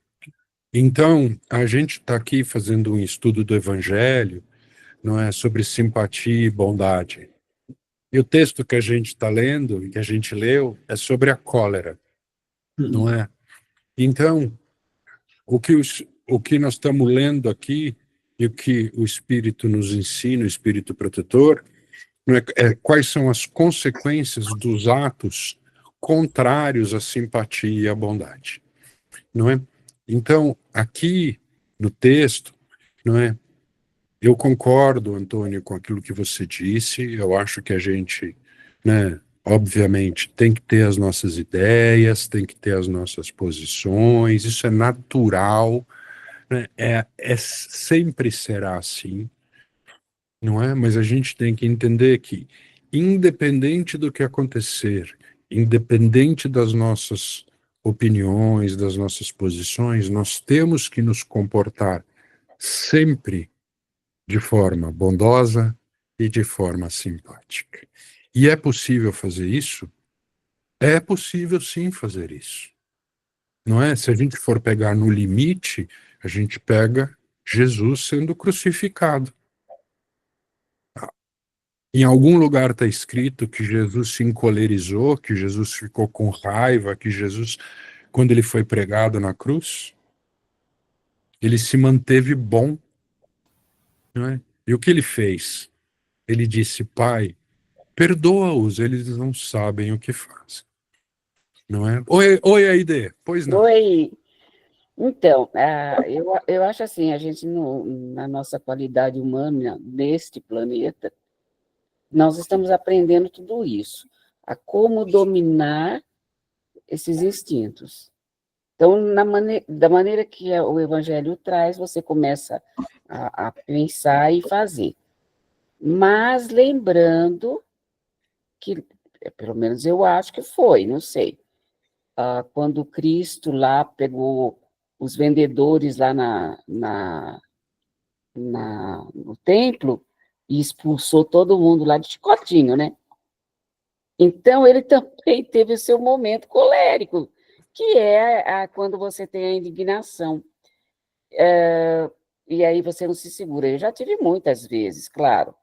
Então, a gente está aqui fazendo um estudo do Evangelho, não é, sobre simpatia e bondade. E o texto que a gente está lendo, que a gente leu, é sobre a cólera, não é? Então, o que nós estamos lendo aqui e o que o Espírito nos ensina, o Espírito protetor, não quais são as consequências dos atos contrários à simpatia e à bondade, não é? Então, aqui no texto, não é? Eu concordo, Antônio, com aquilo que você disse. Eu acho que a gente, né, obviamente, tem que ter as nossas ideias, tem que ter as nossas posições. Isso é natural, né? Sempre será assim, não é? Mas a gente tem que entender que, independente do que acontecer, independente das nossas opiniões, das nossas posições, nós temos que nos comportar sempre de forma bondosa e de forma simpática. E é possível fazer isso? É possível sim fazer isso. Não é? Se a gente for pegar no limite, a gente pega Jesus sendo crucificado. Em algum lugar está escrito que Jesus se encolerizou, que Jesus ficou com raiva, que Jesus, quando ele foi pregado na cruz, ele se manteve bom, não é? E o que ele fez? Ele disse: Pai, perdoa-os, eles não sabem o que fazem. Não é? Oi, Aide. Pois não. Oi. Então, eu acho assim, a gente, na nossa qualidade humana, neste planeta, nós estamos aprendendo tudo isso, a como dominar esses instintos. Então, da maneira que o Evangelho traz, você começa a pensar e fazer. Mas lembrando que, pelo menos eu acho que foi, não sei, quando Cristo lá pegou os vendedores lá no templo e expulsou todo mundo lá de chicotinho, né? Então, ele também teve o seu momento colérico, que é quando você tem a indignação. E aí você não se segura. Eu já tive muitas vezes, claro,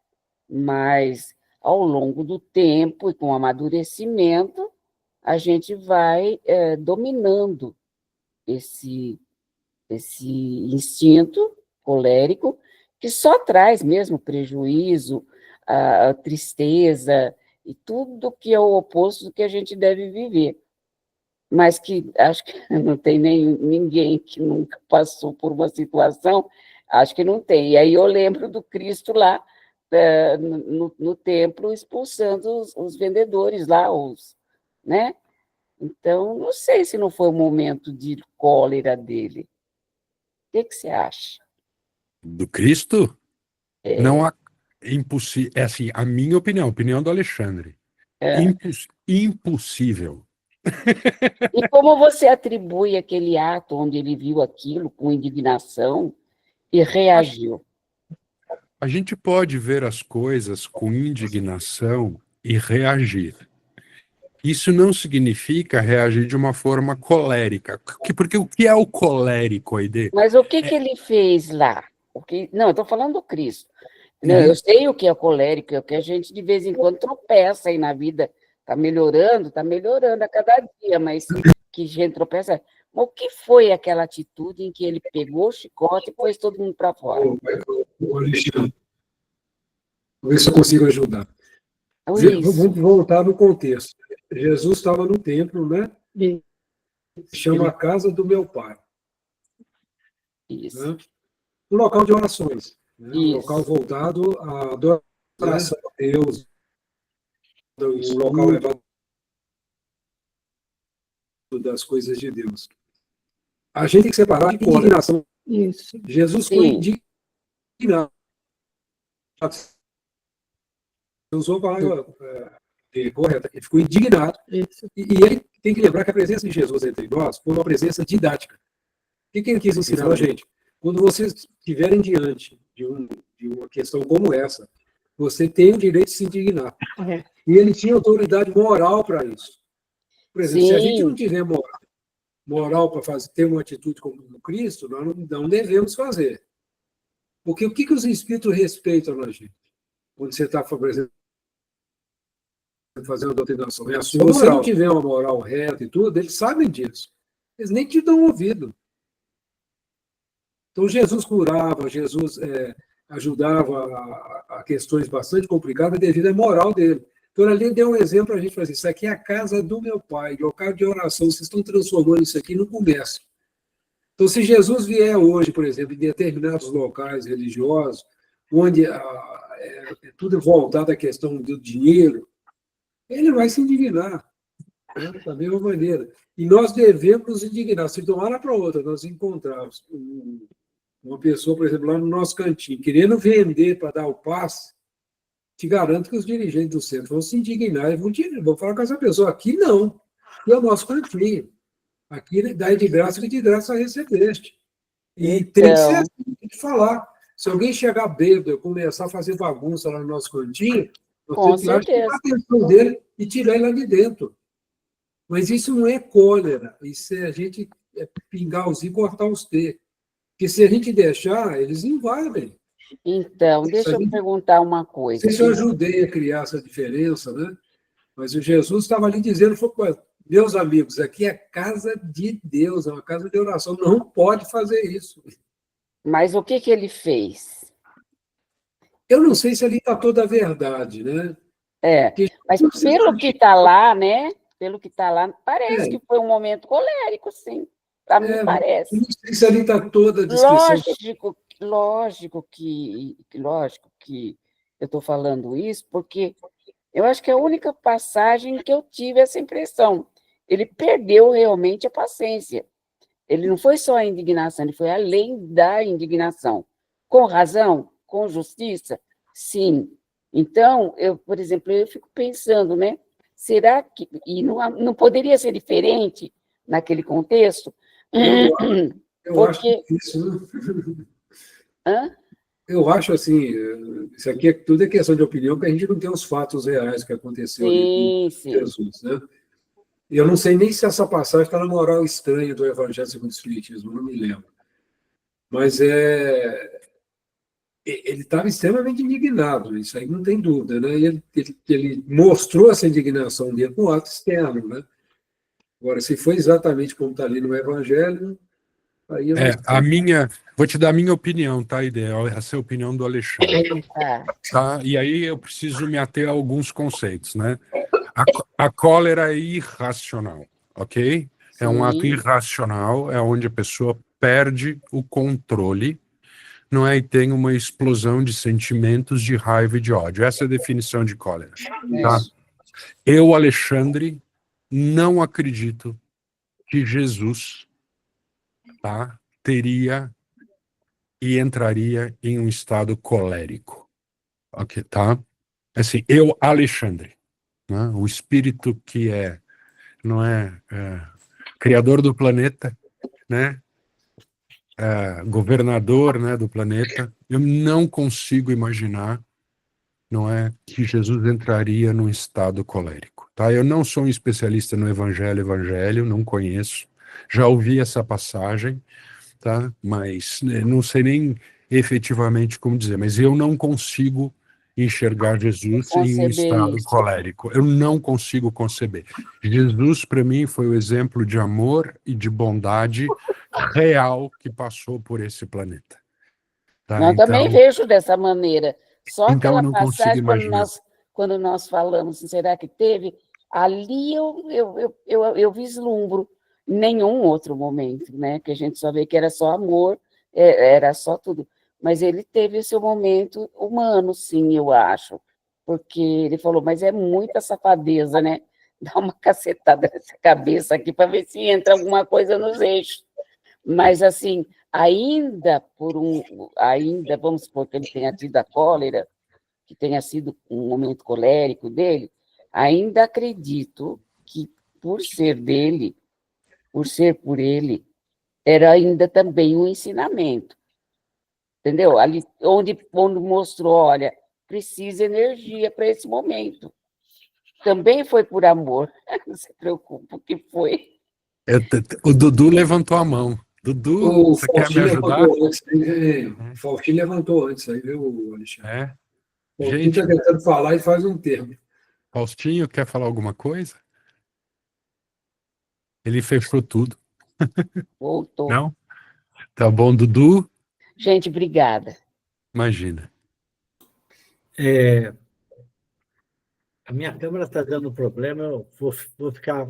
mas ao longo do tempo e com o amadurecimento, a gente vai dominando esse instinto colérico, que só traz mesmo prejuízo, a tristeza e tudo que é o oposto do que a gente deve viver. Mas que acho que não tem ninguém que nunca passou por uma situação, acho que não tem. E aí eu lembro do Cristo lá no templo expulsando os vendedores lá, né? Então, não sei se não foi um momento de cólera dele. O que você acha? Do Cristo? Não há impossível. É assim, a minha opinião, a opinião do Alexandre. Impossível. E como você atribui aquele ato onde ele viu aquilo com indignação e reagiu? A gente pode ver as coisas com indignação e reagir. Isso não significa reagir de uma forma colérica. Porque o que é o colérico, Aide? Mas o que ele fez lá? Não, eu estou falando do Cristo. Não, eu sei o que é colérico, é o que a gente de vez em quando tropeça aí na vida. Está melhorando a cada dia, mas que gente tropeça. Mas o que foi aquela atitude em que ele pegou o chicote e pôs todo mundo para fora? Alexandre, vou ver se eu consigo ajudar. Isso. Vamos voltar no contexto. Jesus estava no templo, né? Chama a casa do meu pai. Isso. Né? Um local de orações. Né? Um Isso. local voltado à adoração a Deus. Um local levado das coisas de Deus. A gente tem que separar de indignação. Isso. Jesus foi indignado. Usou a palavra correta. Ele ficou indignado. Isso. E ele tem que lembrar que a presença de Jesus entre nós foi uma presença didática. O que ele quis ensinar a gente? Quando vocês estiverem diante de uma questão como essa, você tem o direito de se indignar. E ele tinha autoridade moral para isso. Por exemplo, se a gente não tiver moral para ter uma atitude como o Cristo, nós não devemos fazer. Porque o que os espíritos respeitam na gente? Quando você está, por exemplo, fazendo a doutrinação. Se você não tiver uma moral reta e tudo, eles sabem disso. Eles nem te dão ouvido. Então, Jesus curava, Jesus ajudava a questões bastante complicadas devido à moral dele. Então, ali deu um exemplo para a gente fazer. Isso aqui é a casa do meu pai, local de oração. Vocês estão transformando isso aqui no comércio. Então, se Jesus vier hoje, por exemplo, em determinados locais religiosos, onde tudo é voltado à questão do dinheiro, ele vai se indignar, né? Da mesma maneira. E nós devemos nos indignar. Se de uma hora para outra nós encontrarmos uma pessoa, por exemplo, lá no nosso cantinho, querendo vender para dar o passe, te garanto que os dirigentes do centro vão se indignar e vão falar com essa pessoa. Aqui não, aqui é o nosso cantinho. Aqui dá de graça que de graça recebeste. E tem que ser assim, tem que falar. Se alguém chegar bêbado e começar a fazer bagunça lá no nosso cantinho, você tem que chamar a atenção dele e tirar ele lá de dentro. Mas isso não é cólera, isso é a gente pingar os i e cortar os t. Porque se a gente deixar, eles invadem. Então, deixa eu perguntar uma Não coisa. sei se eu ajudei a criar essa diferença, né? Mas o Jesus estava ali dizendo, meus amigos, aqui é casa de Deus, é uma casa de oração, não pode fazer isso. Mas o que ele fez? Eu não sei se ali está toda a verdade, né? Mas pelo que está lá, né? Pelo que está lá, parece que foi um momento colérico, sim. Para mim parece. Não sei se ali está toda a descrição. Lógico que eu estou falando isso, porque eu acho que é a única passagem que eu tive essa impressão. Ele perdeu realmente a paciência. Ele não foi só a indignação, ele foi além da indignação. Com razão? Com justiça? Sim. Então, por exemplo, eu fico pensando, né? Será que... E não poderia ser diferente naquele contexto? Eu acho que isso... Hã? Eu acho assim, isso aqui tudo é questão de opinião, que a gente não tem os fatos reais que aconteceu ali com Jesus, né? E eu não sei nem se essa passagem está na moral estranha do Evangelho segundo o Espiritismo, não me lembro. Mas ele estava extremamente indignado, isso aí não tem dúvida, né? E ele mostrou essa indignação dele com o ato externo, né? Agora, se foi exatamente como está ali no Evangelho, aí eu não sei. Vou te dar a minha opinião, tá, ideal? Essa é a opinião do Alexandre. Tá? E aí eu preciso me ater a alguns conceitos, né? A cólera é irracional, ok? É um ato irracional, é onde a pessoa perde o controle, não é? E tem uma explosão de sentimentos de raiva e de ódio. Essa é a definição de cólera. Tá? Eu, Alexandre, não acredito que Jesus, tá, teria e entraria em um estado colérico. Ok, tá? Assim, eu, Alexandre, né? O espírito que não é, criador do planeta, né? Governador, né, do planeta, eu não consigo imaginar, não é, que Jesus entraria num estado colérico, tá? Eu não sou um especialista no evangelho, não conheço, já ouvi essa passagem, tá? Mas não sei nem efetivamente como dizer, mas eu não consigo enxergar Jesus em um estado colérico. Eu não consigo conceber. Jesus, para mim, foi o exemplo de amor e de bondade real que passou por esse planeta. Tá? Eu também vejo dessa maneira. Só então aquela passagem, quando nós falamos, será que teve? Ali eu vislumbro nenhum outro momento, né? Que a gente só vê que era só amor, era só tudo. Mas ele teve o seu momento humano, sim, eu acho. Porque ele falou, mas é muita safadeza, né? Dá uma cacetada nessa cabeça aqui para ver se entra alguma coisa nos eixos. Mas, assim, ainda vamos supor que ele tenha tido a cólera, que tenha sido um momento colérico dele, ainda acredito que, por ser dele, por ser por ele, era ainda também um ensinamento. Entendeu? Ali onde mostrou, olha, precisa energia para esse momento. Também foi por amor. Não se preocupe, o que foi? O Dudu levantou a mão. Dudu, você quer me ajudar? O Faustinho levantou antes, aí, viu, Alexandre? O Faustinho está tentando falar e faz um tempo. Faustinho, quer falar alguma coisa? Ele fechou tudo. Voltou. Não? Tá bom, Dudu? Gente, obrigada. Imagina. A minha câmera está dando problema, eu vou ficar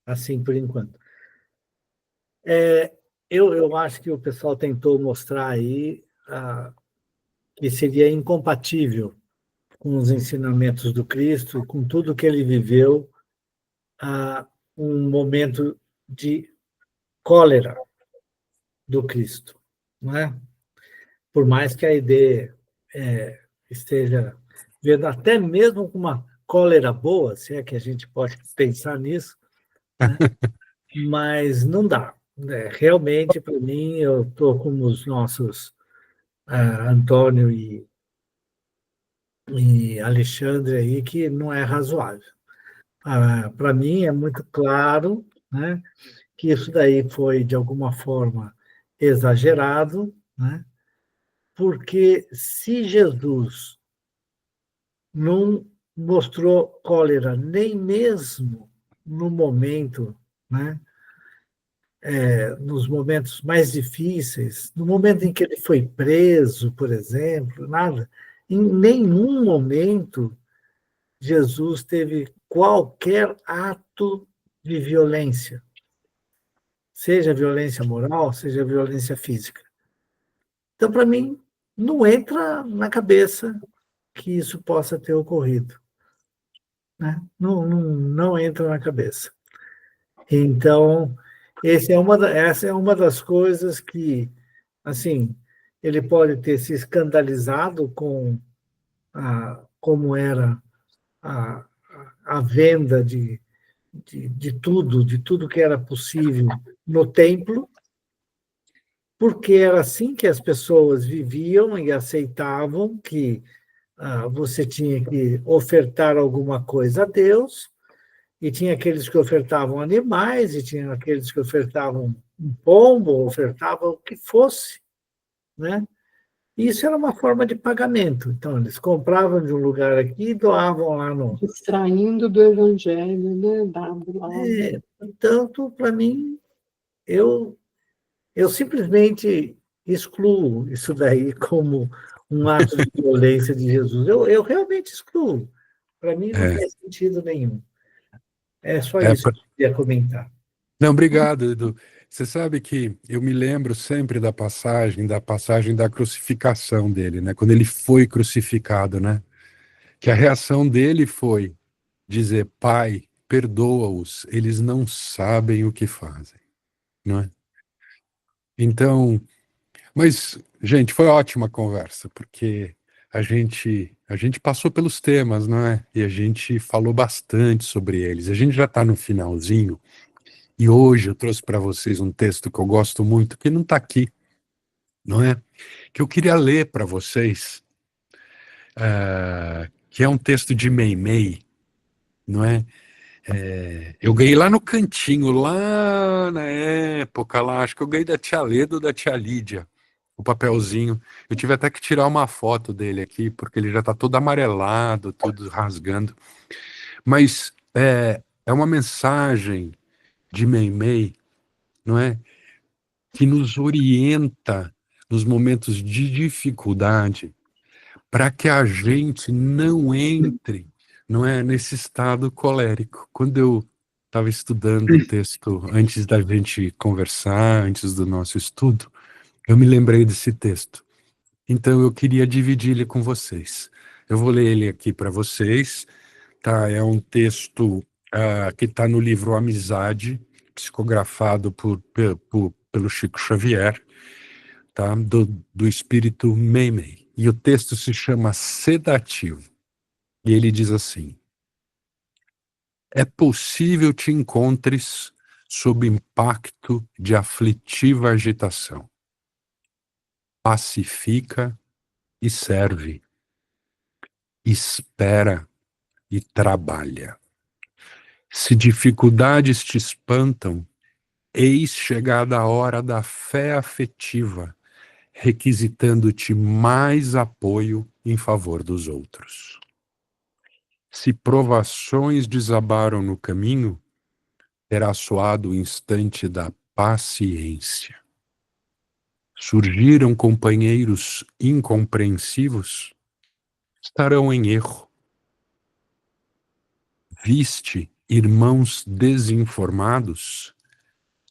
assim por enquanto. Eu acho que o pessoal tentou mostrar aí que seria incompatível com os ensinamentos do Cristo e com tudo que ele viveu, um momento de cólera do Cristo, não é? Por mais que a ideia esteja vendo até mesmo com uma cólera boa, se é que a gente pode pensar nisso, né? Mas não dá. Realmente, para mim, eu estou com os nossos Antônio e Alexandre aí, que não é razoável. Para mim, é muito claro, né, que isso daí foi, de alguma forma, exagerado, né, porque se Jesus não mostrou cólera nem mesmo no momento, né, nos momentos mais difíceis, no momento em que ele foi preso, por exemplo, nada, em nenhum momento Jesus teve qualquer ato de violência, seja violência moral, seja violência física. Então, para mim, não entra na cabeça que isso possa ter ocorrido, né? Não entra na cabeça. Então, essa é uma das coisas que, assim, ele pode ter se escandalizado com como era a, a venda de tudo que era possível no templo, porque era assim que as pessoas viviam e aceitavam que você tinha que ofertar alguma coisa a Deus, e tinha aqueles que ofertavam animais, e tinha aqueles que ofertavam um pombo, ofertavam o que fosse, né? E isso era uma forma de pagamento. Então, eles compravam de um lugar aqui e doavam lá no... Distraindo do evangelho, né? Dado lá. Portanto, para mim, eu simplesmente excluo isso daí como um ato de violência de Jesus. Eu realmente excluo. Para mim, não faz sentido nenhum. É só isso que eu queria comentar. Não, obrigado, Edu. Você sabe que eu me lembro sempre da passagem da crucificação dele, né? Quando ele foi crucificado, né? Que a reação dele foi dizer: Pai, perdoa-os, eles não sabem o que fazem, não é? Então, mas, gente, foi ótima a conversa, porque a gente passou pelos temas, não é? E a gente falou bastante sobre eles. A gente já está no finalzinho. E hoje eu trouxe para vocês um texto que eu gosto muito, que não está aqui, não é? Que eu queria ler para vocês, que é um texto de Meimei, não é? Eu ganhei lá no cantinho, lá na época, lá, acho que eu ganhei da tia Leda ou da tia Lídia, o papelzinho. Eu tive até que tirar uma foto dele aqui, porque ele já está todo amarelado, todo rasgando. Mas é uma mensagem de Meimei, não é? Que nos orienta nos momentos de dificuldade para que a gente não entre, não é, nesse estado colérico. Quando eu estava estudando o texto antes da gente conversar, antes do nosso estudo, eu me lembrei desse texto. Então eu queria dividir ele com vocês. Eu vou ler ele aqui para vocês, tá? É um texto que está no livro Amizade, psicografado pelo Chico Xavier, tá? Do espírito Meimei. E o texto se chama Sedativo. E ele diz assim: é possível te encontres sob impacto de aflitiva agitação. Pacifica e serve. Espera e trabalha. Se dificuldades te espantam, eis chegada a hora da fé afetiva, requisitando-te mais apoio em favor dos outros. Se provações desabaram no caminho, terá soado o instante da paciência. Surgiram companheiros incompreensivos, estarão em erro. Viste irmãos desinformados,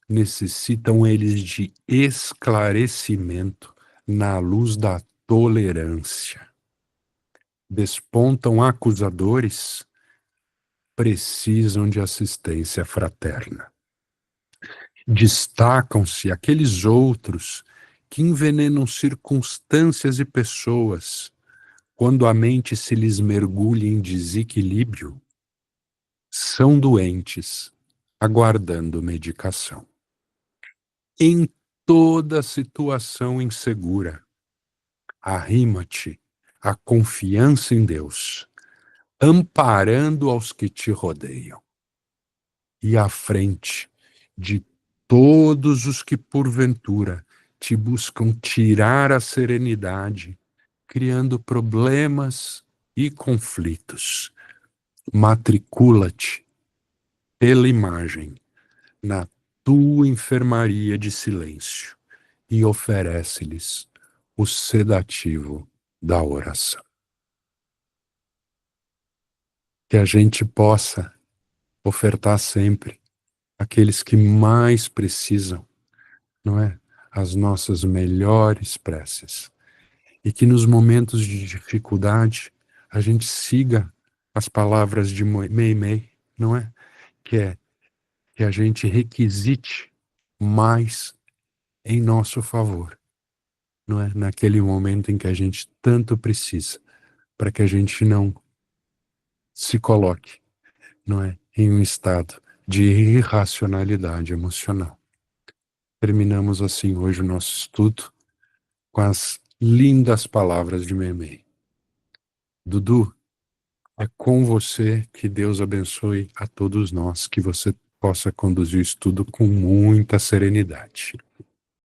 necessitam eles de esclarecimento na luz da tolerância. Despontam acusadores, precisam de assistência fraterna. Destacam-se aqueles outros que envenenam circunstâncias e pessoas quando a mente se lhes mergulha em desequilíbrio. São doentes, aguardando medicação. Em toda situação insegura, arrima-te à confiança em Deus, amparando aos que te rodeiam. E à frente de todos os que porventura te buscam tirar a serenidade, criando problemas e conflitos. Matricula-te pela imagem na tua enfermaria de silêncio e oferece-lhes o sedativo da oração. Que a gente possa ofertar sempre àqueles que mais precisam, não é? As nossas melhores preces. E que nos momentos de dificuldade a gente siga as palavras de Meimei, não é? Que a gente requisite mais em nosso favor, não é? Naquele momento em que a gente tanto precisa, para que a gente não se coloque, não é? Em um estado de irracionalidade emocional. Terminamos assim hoje o nosso estudo com as lindas palavras de Meimei. Dudu, é com você, que Deus abençoe a todos nós, que você possa conduzir o estudo com muita serenidade.